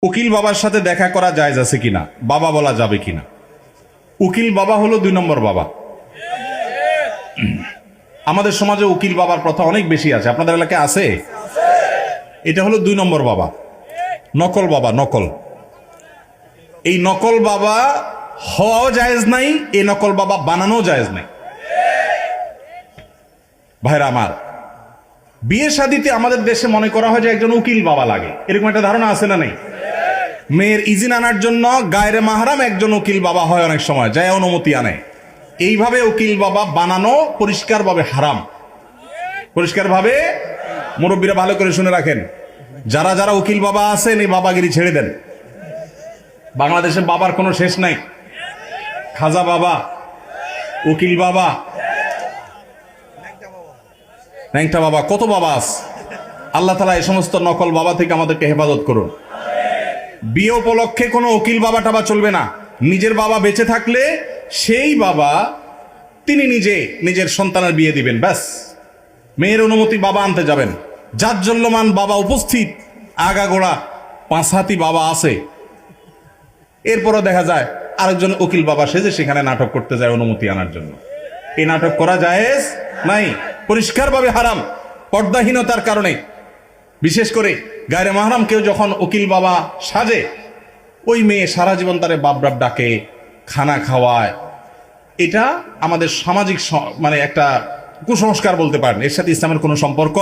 উকিল বাবার সাথে দেখা করা জায়েজ আছে কিনা, বাবা বলা যাবে কিনা? উকিল বাবা হলো 2 নম্বর বাবা। আমাদের সমাজে উকিল বাবার প্রথা অনেক বেশি আছে, আপনাদের এলাকায় আছে? এটা হলো 2 নম্বর বাবা, নকল বাবা। নকল, এই নকল বাবা হওয়াও জায়েজ নাই, এই নকল বাবা বানানো জায়েজ নাই। ভাইরা আমার, বিয়ে শাদীতে আমাদের দেশে মনে করা হয় যে একজন উকিল বাবা লাগে, এরকম একটা ধারণা আছে না? নেই? মেয়ের ইজিন আনার জন্য গায়রে মাহরাম একজন উকিল বাবা হয়, অনেক সময় যায় অনুমতি আনে। এইভাবে উকিল বাবা বানানো পরিষ্কারভাবে হারাম, পরিষ্কারভাবে। মুরব্বীরা ভালো করে শুনে রাখেন, যারা যারা উকিল বাবা আছেন এই বাবাগিরি ছেড়ে দেন। বাংলাদেশে বাবার কোনো শেষ নাই। খাজা বাবা, উকিল বাবা, ন্যাংটা বাবা, কত বাবা আছে। আল্লাহ তাআলা এই সমস্ত নকল বাবা থেকে আমাদেরকে হেফাজত করুন। বিয়ে উপলক্ষে কোনো উকিল বাবা টাবা চলবে না। নিজের বাবা বেঁচে থাকলে সেই বাবা তিনি নিজে নিজের সন্তানের বিয়ে দিবেন, ব্যাস। মেয়ের অনুমতি বাবা আনতে যাবেন। জাজ্জল্যমান বাবা উপস্থিত, আগাগোড়া 5 হাতি বাবা আছে। এরপরও দেখা যায় আরেকজন উকিল বাবা সেজে সেখানে নাটক করতে যায় অনুমতি আনার জন্য। এই নাটক করা জায়েজ নাই, পরিষ্কারভাবে হারাম, পর্দাহীনতার কারণে। বিশেষ করে গায়রে মাহরাম কেউ যখন উকিল বাবা সাজে, ওই মেয়ে সারা জীবন তারে বাপ বাপ ডাকে, খানা খাওয়ায়। এটা আমাদের সামাজিক মানে একটা কুসংস্কার বলতে পারেন, এর সাথে ইসলামের কোনো সম্পর্ক।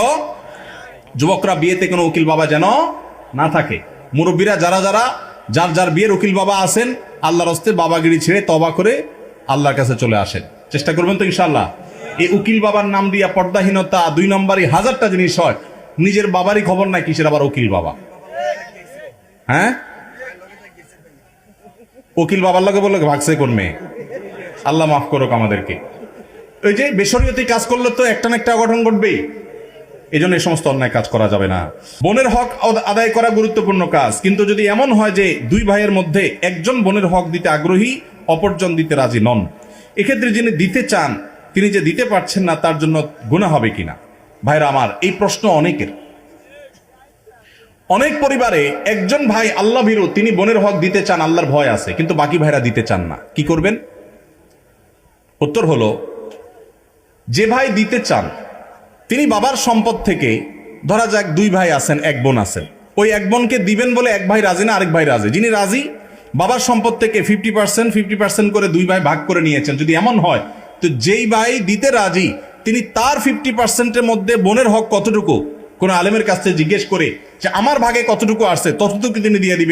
যুবকরা বিয়েতে কোনো উকিল বাবা যেন না থাকে। মুরব্বীরা যারা যারা যার যার বিয়ের উকিল বাবা আছেন, আল্লাহর হস্তে বাবাগিরি ছেড়ে তওবা করে আল্লাহর কাছে চলে আসেন। চেষ্টা করবেন তো ইনশাআল্লাহ। এই উকিল বাবার নাম দিয়া পর্দাহীনতা 2 নম্বরই হাজারটা জিনিস হয়। নিজের বাবারই খবর নাই, কিসের আবার উকিল বাবা? হ্যাঁ, উকিল বাবার লগে বললো ভাগছে কোন মেয়ে। আল্লাহ মাফ করুক আমাদেরকে। ওই যে বেশরিয়তি কাজ করলে তো একটা না একটা অঘটন ঘটবেই। এই জন্য এই সমস্ত অন্যায় কাজ করা যাবে না। বোনের হক আদায় করা গুরুত্বপূর্ণ কাজ, কিন্তু যদি এমন হয় যে 2 ভাইয়ের মধ্যে একজন বোনের হক দিতে আগ্রহী, অপরজন দিতে রাজি নন, এক্ষেত্রে যিনি দিতে চান তিনি যে দিতে পারছেন না, তার জন্য গুনাহ হবে কিনা? ভাইরা আমার, এই প্রশ্ন অনেকের। অনেক পরিবারে একজন ভাই আল্লাহ ভীরু, তিনি বোনের হক দিতে চান, আল্লাহর ভয় আছে, কিন্তু বাকি ভাইরা দিতে চান না। কি করবেন? উত্তর হলো, যে ভাই দিতে চান তিনি বাবার সম্পদ থেকে, ধরা যাক 2 ভাই আছেন, 1 বোন আছেন, ওই 1 বোনকে দিবেন বলে 1 ভাই রাজি না, আরেক ভাই রাজি। যিনি রাজি, বাবার সম্পদ থেকে 50% করে 2 ভাই ভাগ করে নিয়েছেন। যদি এমন হয়, তো যেই ভাই দিতে রাজি তিনি তার 50%-এর মধ্যে বোনের হক কতটুকু, কোন আলেমের কাছ থেকে জিজ্ঞেস করে যে আমার ভাগে কতটুকু আসছে, ততটুকু তিনি দিয়ে দিবেন।